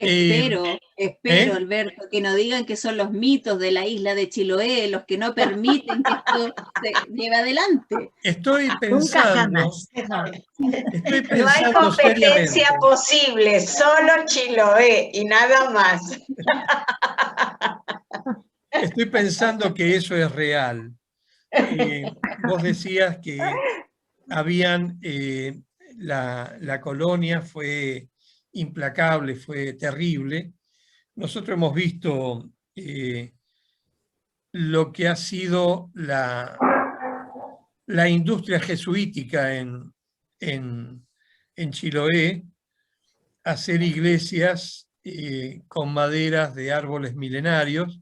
Espero, ¿Eh? Alberto, que no digan que son los mitos de la isla de Chiloé los que no permiten que esto se lleve adelante. Estoy Nunca pensando, jamás. No. estoy No hay pensando competencia seriamente. posible, solo Chiloé y nada más. Estoy pensando que eso es real. Vos decías que habían, la colonia fue implacable, fue terrible. Nosotros hemos visto lo que ha sido la industria jesuítica en Chiloé, hacer iglesias con maderas de árboles milenarios.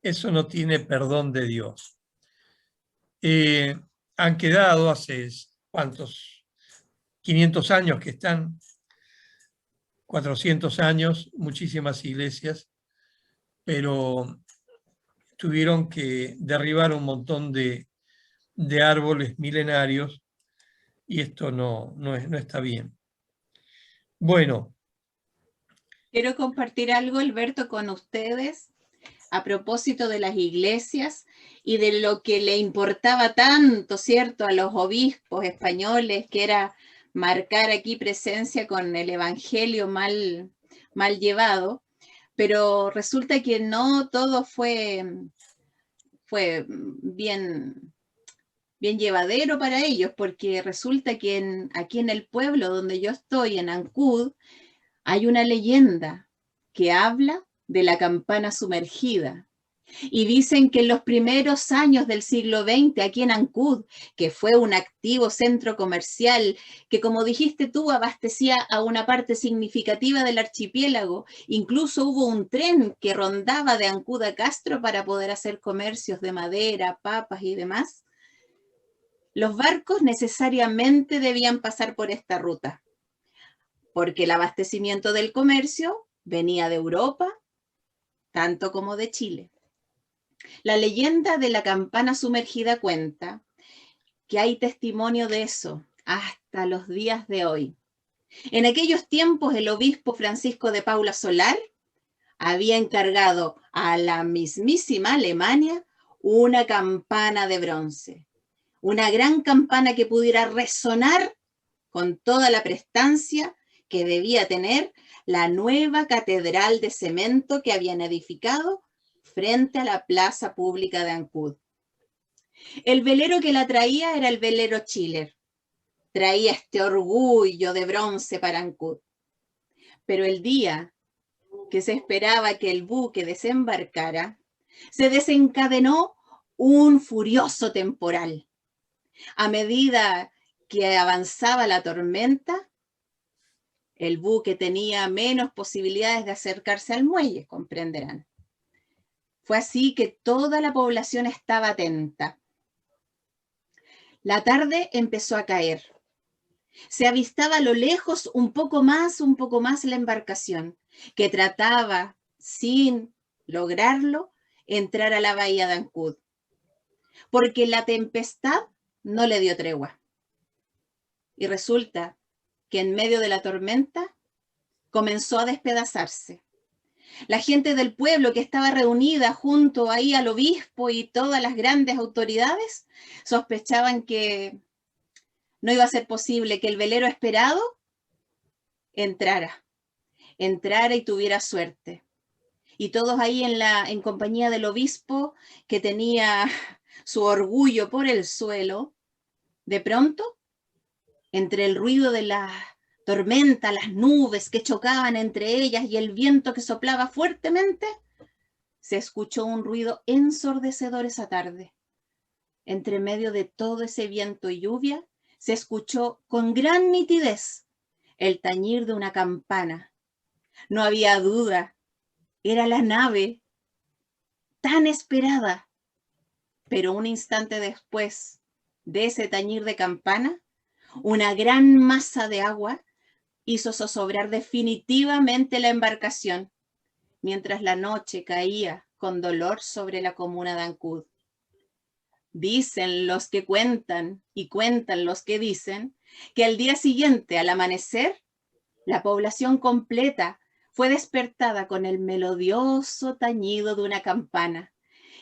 Eso no tiene perdón de Dios. Han quedado hace, ¿cuántos? 500 años que están, 400 años, muchísimas iglesias, pero tuvieron que derribar un montón de árboles milenarios y esto no está bien. Bueno. Quiero compartir algo, Alberto, con ustedes a propósito de las iglesias y de lo que le importaba tanto, ¿cierto?, a los obispos españoles, que era marcar aquí presencia con el evangelio mal llevado, pero resulta que no todo fue bien llevadero para ellos, porque resulta que aquí en el pueblo donde yo estoy, en Ancud, hay una leyenda que habla de la campana sumergida. Y dicen que en los primeros años del siglo XX, aquí en Ancud, que fue un activo centro comercial, que como dijiste tú, abastecía a una parte significativa del archipiélago, incluso hubo un tren que rondaba de Ancud a Castro para poder hacer comercios de madera, papas y demás. Los barcos necesariamente debían pasar por esta ruta, porque el abastecimiento del comercio venía de Europa, tanto como de Chile. La leyenda de la campana sumergida cuenta que hay testimonio de eso hasta los días de hoy. En aquellos tiempos, el obispo Francisco de Paula Solar había encargado a la mismísima Alemania una campana de bronce, una gran campana que pudiera resonar con toda la prestancia que debía tener la nueva catedral de cemento que habían edificado frente a la plaza pública de Ancud. El velero que la traía era el velero Chiller. Traía este orgullo de bronce para Ancud. Pero el día que se esperaba que el buque desembarcara, se desencadenó un furioso temporal. A medida que avanzaba la tormenta, el buque tenía menos posibilidades de acercarse al muelle, comprenderán. Fue así que toda la población estaba atenta. La tarde empezó a caer. Se avistaba a lo lejos un poco más la embarcación, que trataba, sin lograrlo, entrar a la bahía de Ancud, porque la tempestad no le dio tregua. Y resulta que en medio de la tormenta comenzó a despedazarse. La gente del pueblo que estaba reunida junto ahí al obispo y todas las grandes autoridades sospechaban que no iba a ser posible que el velero esperado entrara y tuviera suerte. Y todos ahí en compañía del obispo, que tenía su orgullo por el suelo, de pronto, entre el ruido de la tormenta, las nubes que chocaban entre ellas y el viento que soplaba fuertemente, se escuchó un ruido ensordecedor esa tarde. Entre medio de todo ese viento y lluvia, se escuchó con gran nitidez el tañir de una campana. No había duda, era la nave tan esperada. Pero un instante después de ese tañir de campana, una gran masa de agua hizo zozobrar definitivamente la embarcación, mientras la noche caía con dolor sobre la comuna de Ancud. Dicen los que cuentan y cuentan los que dicen que al día siguiente, al amanecer, la población completa fue despertada con el melodioso tañido de una campana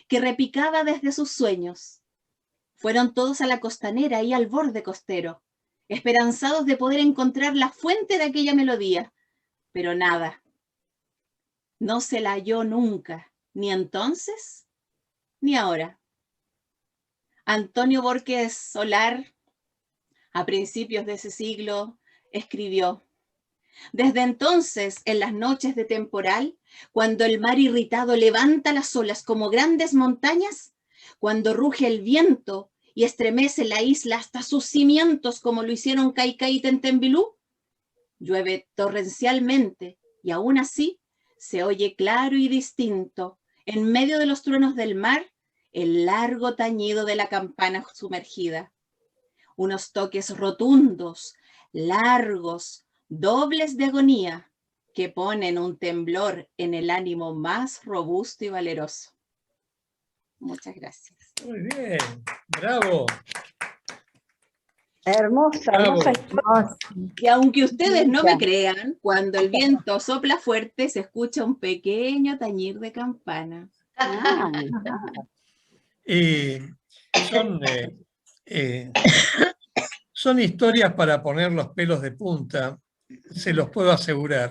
que repicaba desde sus sueños. Fueron todos a la costanera y al borde costero, esperanzados de poder encontrar la fuente de aquella melodía, pero nada. No se la halló nunca, ni entonces ni ahora. Antonio Borges Solar, a principios de ese siglo, escribió: desde entonces, en las noches de temporal, cuando el mar irritado levanta las olas como grandes montañas, cuando ruge el viento y estremece la isla hasta sus cimientos como lo hicieron Caicai y Tentembilú, llueve torrencialmente y aún así se oye claro y distinto, en medio de los truenos del mar, el largo tañido de la campana sumergida. Unos toques rotundos, largos, dobles de agonía, que ponen un temblor en el ánimo más robusto y valeroso. Muchas gracias. Muy bien, bravo. Hermosa, Bravo. hermosa historia. Y aunque ustedes no me Linda. crean, cuando el viento sopla fuerte se escucha un pequeño tañir de campana. Ah, Son, son historias para poner los pelos de punta, se los puedo asegurar.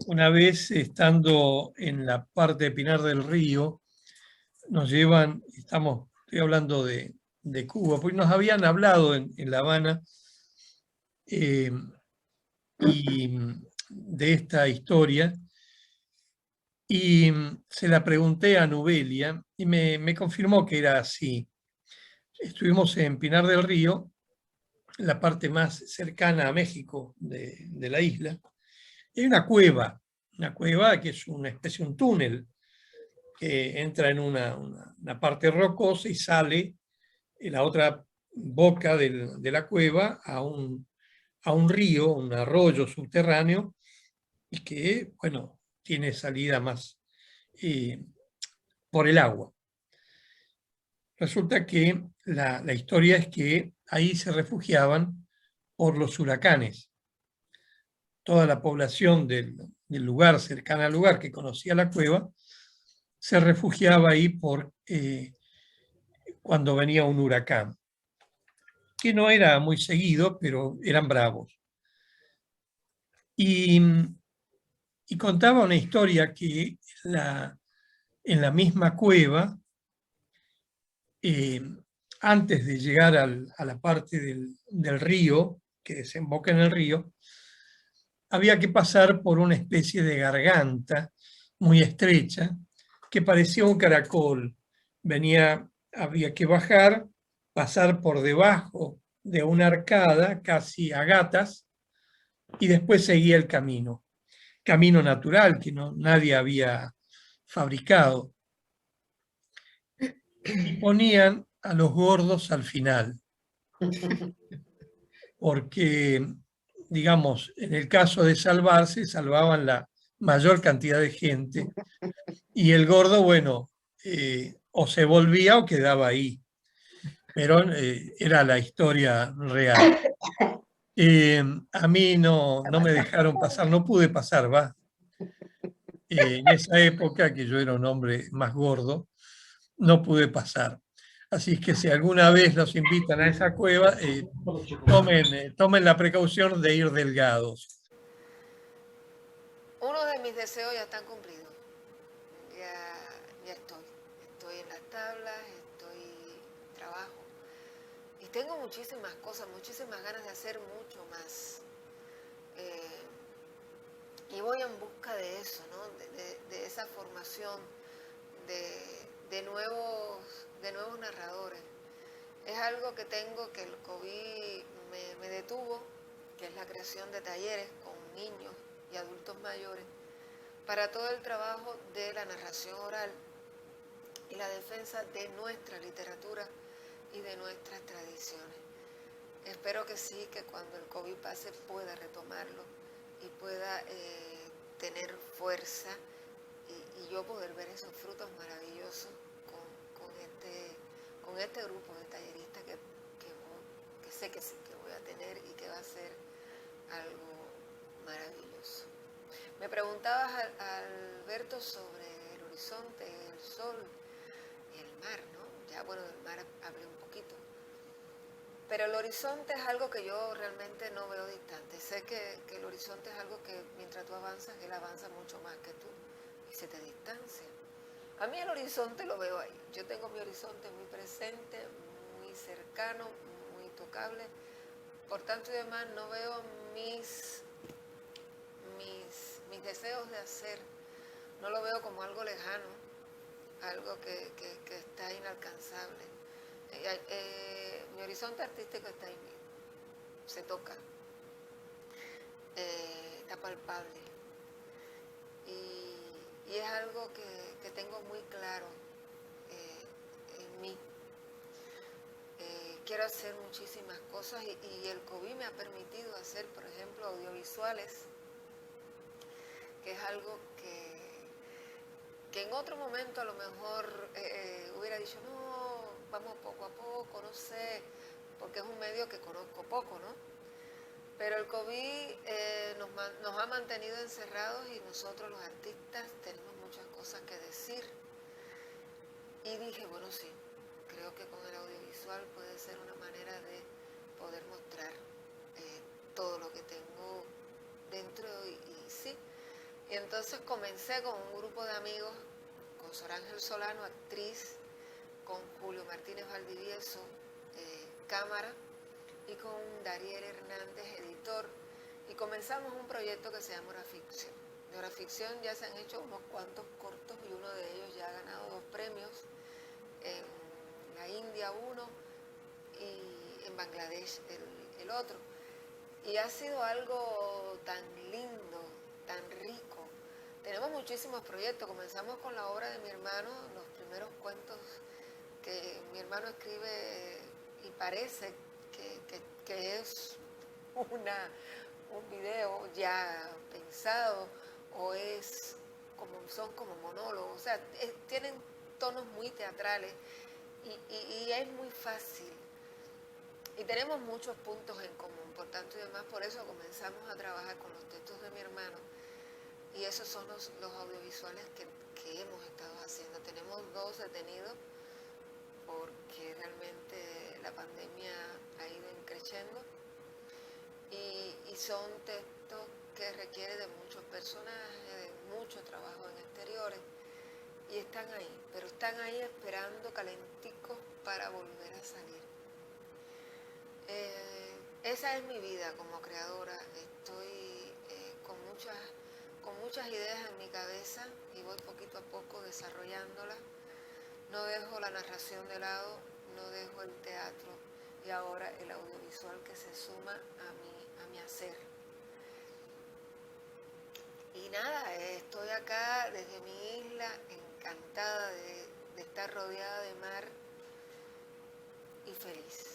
Una vez estando en la parte de Pinar del Río, nos llevan, estoy hablando de Cuba, pues nos habían hablado en La Habana y de esta historia, y se la pregunté a Nubelia y me confirmó que era así. Estuvimos en Pinar del Río, la parte más cercana a México de la isla, y hay una cueva que es una especie de un túnel que entra en una parte rocosa y sale en la otra boca de la cueva a un río, un arroyo subterráneo, y que, bueno, tiene salida más por el agua. Resulta que la historia es que ahí se refugiaban por los huracanes. Toda la población del lugar, cercana al lugar, que conocía la cueva, se refugiaba ahí cuando venía un huracán, que no era muy seguido, pero eran bravos. Y contaba una historia que en la misma cueva, antes de llegar a la parte del río, que desemboca en el río, había que pasar por una especie de garganta muy estrecha que parecía un caracol. Había que bajar, pasar por debajo de una arcada casi a gatas y después seguía el camino natural que nadie había fabricado. Y ponían a los gordos al final, porque, digamos, en el caso de salvarse, salvaban la mayor cantidad de gente, y el gordo, bueno, o se volvía o quedaba ahí, pero era la historia real. A mí no me dejaron pasar, no pude pasar, va. En esa época, que yo era un hombre más gordo, no pude pasar. Así que si alguna vez los invitan a esa cueva, tomen la precaución de ir delgados. Uno de mis deseos ya están cumplidos. Ya estoy en las tablas, trabajo. Y tengo muchísimas cosas, muchísimas ganas de hacer mucho más. Y voy en busca de eso, ¿no? De esa formación, de nuevos narradores. Es algo que tengo, que el COVID me detuvo, que es la creación de talleres con niños y adultos mayores para todo el trabajo de la narración oral y la defensa de nuestra literatura y de nuestras tradiciones. Espero que sí, que cuando el COVID pase pueda retomarlo y pueda tener fuerza y yo poder ver esos frutos maravillosos con este grupo de talleristas que sé que sí, que voy a tener y que va a ser Me preguntabas, Alberto, sobre el horizonte, el sol y el mar, ¿no? Ya, bueno, del mar hablé un poquito. Pero el horizonte es algo que yo realmente no veo distante. Sé que el horizonte es algo que mientras tú avanzas, él avanza mucho más que tú y se te distancia. A mí el horizonte lo veo ahí. Yo tengo mi horizonte muy presente, muy cercano, muy tocable. Por tanto y demás, no veo mis deseos de hacer, no lo veo como algo lejano, algo que está inalcanzable. Mi horizonte artístico está ahí mismo, se toca, está palpable. Y es algo que tengo muy claro en mí. Quiero hacer muchísimas cosas y el COVID me ha permitido hacer, por ejemplo, audiovisuales, que es algo que en otro momento a lo mejor hubiera dicho, no, vamos poco a poco, no sé, porque es un medio que conozco poco, ¿no? Pero el COVID nos ha mantenido encerrados y nosotros los artistas tenemos muchas cosas que decir. Y dije, bueno, sí, creo que con el audiovisual puede ser una manera de poder mostrar todo lo que tengo dentro y sí. Y entonces comencé con un grupo de amigos, con Sor Ángel Solano, actriz, con Julio Martínez Valdivieso, cámara, y con Dariel Hernández, editor, y comenzamos un proyecto que se llama Hora Ficción. De Hora Ficción ya se han hecho unos cuantos cortos y uno de ellos ya ha ganado 2 premios, en la India uno y en Bangladesh el otro. Y ha sido algo tan lindo, tan rico. Tenemos muchísimos proyectos. Comenzamos con la obra de mi hermano, los primeros cuentos que mi hermano escribe y parece que es un video ya pensado o son como monólogos. O sea, tienen tonos muy teatrales y es muy fácil. Y tenemos muchos puntos en común, por tanto y demás, por eso comenzamos a trabajar con los textos de mi hermano. Y esos son los audiovisuales que hemos estado haciendo. Tenemos 2 detenidos porque realmente la pandemia ha ido creciendo. Y son textos que requieren de muchos personajes, de mucho trabajo en exteriores. Y están ahí, pero están ahí esperando calenticos para volver a salir. Esa es mi vida como creadora. Estoy con muchas ideas en mi cabeza y voy poquito a poco desarrollándolas. No dejo la narración de lado, no dejo el teatro y ahora el audiovisual que se suma a mi hacer. Y nada, estoy acá desde mi isla, encantada de estar rodeada de mar y feliz.